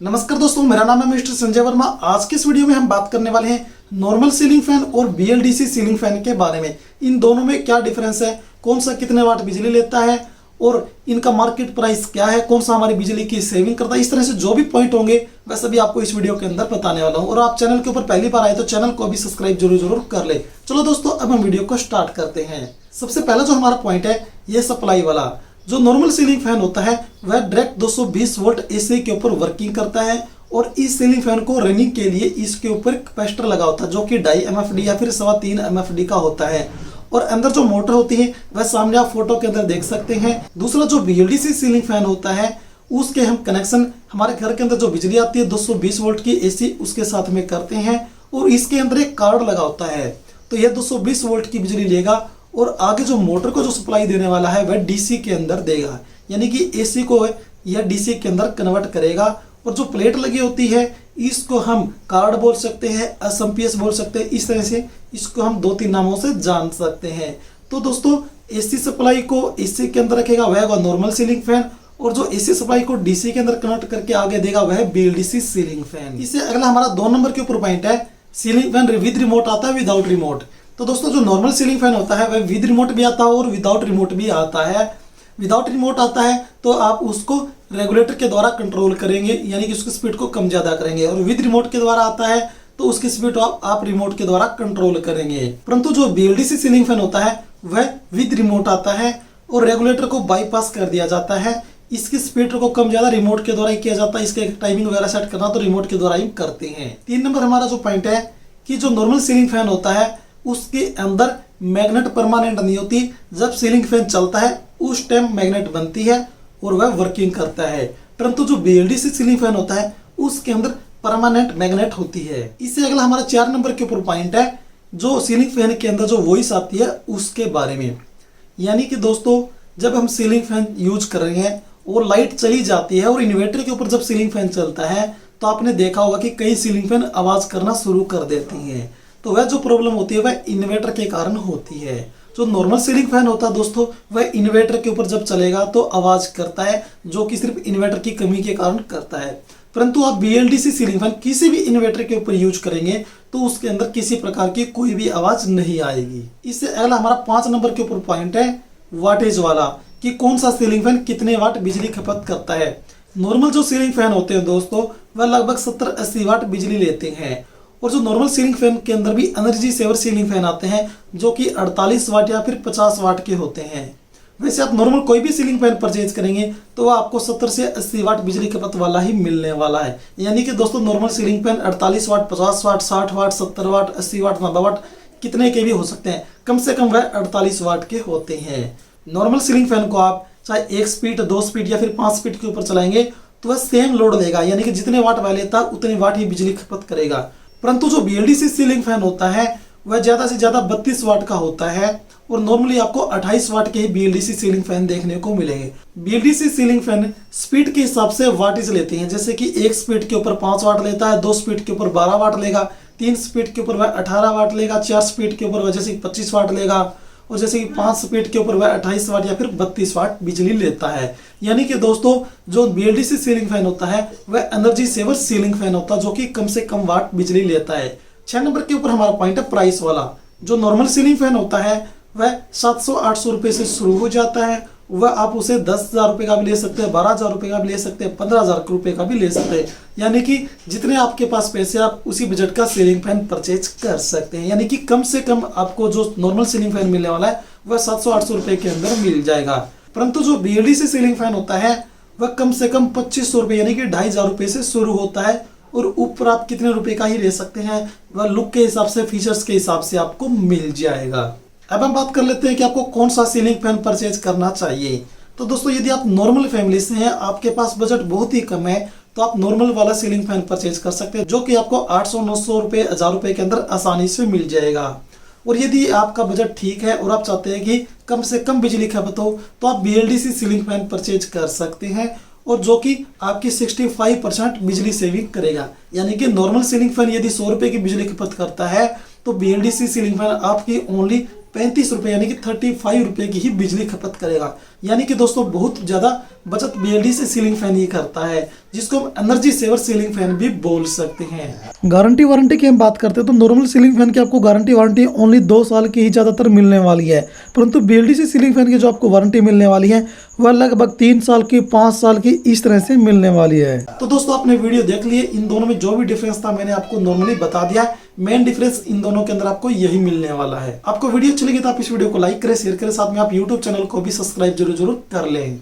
नमस्कार दोस्तों, मेरा नाम है मिस्टर संजय वर्मा। आज के इस वीडियो में हम बात करने वाले हैं नॉर्मल सीलिंग फैन और BLDC सीलिंग फैन के बारे में। इन दोनों में क्या डिफरेंस है, कौन सा कितने वाट बिजली लेता है और इनका मार्केट प्राइस क्या है, कौन सा हमारी बिजली की सेविंग करता है। इस तरह से जो भी पॉइंट होंगे वह सभी आपको इस वीडियो के अंदर बताने वाला हूँ। और आप चैनल के ऊपर पहली बार आए तो चैनल को भी सब्सक्राइब जरूर कर ले। चलो दोस्तों, अब हम वीडियो को स्टार्ट करते हैं। सबसे पहला जो हमारा पॉइंट है ये सप्लाई वाला। जो नॉर्मल सीलिंग फैन होता है वह डायरेक्ट 220 वोल्ट AC के ऊपर वर्किंग करता है और इस सीलिंग फैन को रनिंग के लिए इसके ऊपर कैपेसिटर लगा होता है जो कि 2.5 MFD या फिर 3.25 MFD का होता है। और अंदर जो मोटर होती है वह सामने आप फोटो के अंदर देख सकते हैं। दूसरा जो BLDC सीलिंग फैन होता है उसके हम कनेक्शन हमारे घर के अंदर जो बिजली आती है 220 वोल्ट की AC उसके साथ में करते हैं और इसके अंदर एक कार्ड लगा होता है। तो यह 220 वोल्ट की बिजली लेगा और आगे जो मोटर को जो सप्लाई देने वाला है वह DC के अंदर देगा, यानी कि AC को यह DC के अंदर कन्वर्ट करेगा। और जो प्लेट लगी होती है इसको हम कार्ड बोल सकते हैं, SMPS बोल सकते हैं। इस तरह से इसको हम 2-3 नामों से जान सकते हैं। तो दोस्तों, AC सप्लाई को AC के अंदर रखेगा वह होगा नॉर्मल सीलिंग फैन, और जो AC सप्लाई को DC के अंदर कन्वर्ट करके आगे देगा वह BLDC सीलिंग फैन। इससे अगला हमारा 2 नंबर के ऊपर पॉइंट है सीलिंग फैन विद रिमोट आता है विदाउट रिमोट। तो दोस्तों, जो नॉर्मल सीलिंग फैन होता है वह विद रिमोट भी आता है और विदाउट रिमोट भी आता है। विदाउट रिमोट आता है तो आप उसको रेगुलेटर के द्वारा कंट्रोल करेंगे, यानी कि उसकी स्पीड को कम ज्यादा करेंगे। और विद रिमोट के द्वारा आता है तो उसकी स्पीड आप रिमोट के द्वारा कंट्रोल करेंगे। परंतु जो BLDC सीलिंग फैन होता है वह विद रिमोट आता है और रेगुलेटर को बाईपास कर दिया जाता है। इसकी स्पीड को कम ज्यादा रिमोट के द्वारा ही किया जाता है। इसके टाइमिंग वगैरह सेट करना तो रिमोट के द्वारा ही करते हैं। 3 नंबर हमारा जो पॉइंट है कि जो नॉर्मल सीलिंग फैन होता है उसके अंदर मैग्नेट परमानेंट नहीं होती। जब सीलिंग फैन चलता है उस टाइम मैग्नेट बनती है और वह वर्किंग करता है। परंतु जो BLDC सीलिंग फैन होता है उसके अंदर परमानेंट मैग्नेट होती है। इससे अगला हमारा 4 नंबर के ऊपर पॉइंट है जो सीलिंग फैन के अंदर जो वॉइस आती है उसके बारे में। यानी कि दोस्तों, जब हम सीलिंग फैन यूज कर रहे हैं और लाइट चली जाती है और इन्वर्टर के ऊपर जब सीलिंग फैन चलता है तो आपने देखा होगा कि कई सीलिंग फैन आवाज करना शुरू कर देती हैं। तो वह जो प्रॉब्लम होती है वह इन्वर्टर के कारण होती है। जो नॉर्मल सीलिंग फैन होता है दोस्तों वह इन्वर्टर के ऊपर जब चलेगा तो आवाज करता है, जो कि सिर्फ इन्वर्टर की कमी के कारण करता है। परंतु आप BLDC सीलिंग फैन किसी भी इन्वर्टर के ऊपर यूज करेंगे तो उसके अंदर किसी प्रकार की कोई भी आवाज नहीं आएगी। इससे अगला हमारा 5 नंबर के ऊपर पॉइंट है वाटेज वाला, कि कौन सा सीलिंग फैन कितने वाट बिजली खपत करता है। नॉर्मल जो सीलिंग फैन होते हैं दोस्तों वह लगभग 70-80 वाट बिजली लेते हैं। और जो नॉर्मल सीलिंग फैन के अंदर भी एनर्जी सेवर सीलिंग फैन आते हैं जो कि 48 वाट या फिर 50 वाट के होते हैं। वैसे आप नॉर्मल कोई भी सीलिंग फैन परचेज करेंगे तो वह आपको 70 से 80 वाट बिजली खपत वाला ही मिलने वाला है। यानी कि दोस्तों, नॉर्मल सीलिंग फैन 48 वाट, 50 वाट, 60 वाट, 70 वाट, 80 वाट, 90 वाट कितने के भी हो सकते हैं। कम से कम वह 48 वाट के होते हैं। नॉर्मल सीलिंग फैन को आप चाहे 1 स्पीड, 2 स्पीड या फिर 5 स्पीड के ऊपर चलाएंगे तो वह सेम लोड लेगा, यानी कि जितने वाट वह लेता है उतनी वाट ही बिजली खपत करेगा। परंतु जो BLDC सीलिंग फैन होता है वह ज्यादा से ज्यादा 32 वाट का होता है और नॉर्मली आपको 28 वाट के ही BLDC सीलिंग फैन देखने को मिलेंगे। BLDC सीलिंग फैन स्पीड के हिसाब से वाटेज लेते हैं, जैसे कि 1 स्पीड के ऊपर 5 वाट लेता है, 2 स्पीड के ऊपर 12 वाट लेगा, 3 स्पीड के ऊपर वह 18 वाट लेगा, 4 स्पीड के ऊपर वह जैसे 25 वाट लेगा और जैसे कि 5 स्पीड के ऊपर वह 28 वाट या फिर 32 वाट बिजली लेता है। यानी कि दोस्तों, जो BLDC सीलिंग फैन होता है वह एनर्जी सेवर सीलिंग फैन होता है जो कि कम से कम वाट बिजली लेता है। 6 नंबर के ऊपर हमारा पॉइंट है प्राइस वाला। जो नॉर्मल सीलिंग फैन होता है वह 700-800 रुपए से शुरू हो जाता है। वह आप उसे 10,000 रुपए का भी ले सकते हैं, 12,000 रुपए का भी ले सकते हैं, 15,000 रुपए का भी ले सकते हैं। यानी कि जितने आपके पास पैसे आप उसी बजट का सीलिंग फैन परचेज कर सकते हैं। यानी कि कम से कम आपको जो नॉर्मल सीलिंग फैन मिलने वाला है वह 700-800 रुपए के अंदर मिल जाएगा। परंतु जो BLDC सीलिंग फैन होता है वह कम से कम 2500 रुपए यानी कि 2,500 रुपए से शुरू होता है और ऊपर आप कितने रुपए का ही ले सकते हैं वह लुक के हिसाब से, फीचर्स के हिसाब से आपको मिल जाएगा। अब हम बात कर लेते हैं कि आपको कौन सा सीलिंग फैन परचेज करना चाहिए। तो दोस्तों, यदि आप नॉर्मल फैमिली से हैं, आपके पास बजट बहुत ही कम है, तो आप नॉर्मल वाला सीलिंग फैन परचेज कर सकते हैं जो कि आपको 800-900 रुपए, 1000 रुपए के अंदर आसानी से मिल जाएगा। और यदि आपका बजट ठीक है और आप चाहते हैं कि कम से कम बिजली खपत हो तो आप BLDC सीलिंग फैन परचेज कर सकते हैं और जो कि आपकी 65% बिजली सेविंग करेगा। यानी कि नॉर्मल सीलिंग फैन यदि 100 रुपए की बिजली खपत करता है तो BLDC सीलिंग फैन आपकी ओनली 35 रुपए यानी कि 35 रुपए की ही बिजली खपत करेगा। यानी कि दोस्तों बहुत ज़्यादा बचत BLDC सीलिंग फैन ही करता है। जिसको हम एनर्जी सेवर सीलिंग फैन भी बोल सकते हैं। गारंटी वारंटी की हम बात करते हैं तो नॉर्मल सीलिंग फैन की आपको गारंटी वारंटी ओनली 2 साल की ही ज़्यादातर मिलने वाली है, परंतु BLDC सीलिंग फैन की जो आपको वारंटी मिलने वाली है वह लगभग 3 साल की, 5 साल की इस तरह से मिलने वाली है। तो दोस्तों आपने वीडियो देख लिए, इन दोनों में जो भी डिफरेंस था मैंने आपको नॉर्मली बता दिया। मेन डिफरेंस इन दोनों के अंदर आपको यही मिलने वाला है। आपको वीडियो अच्छी लगी तो आप इस वीडियो को लाइक करें, शेयर करें, साथ में आप यूट्यूब चैनल को भी सब्सक्राइब जरूर कर लें।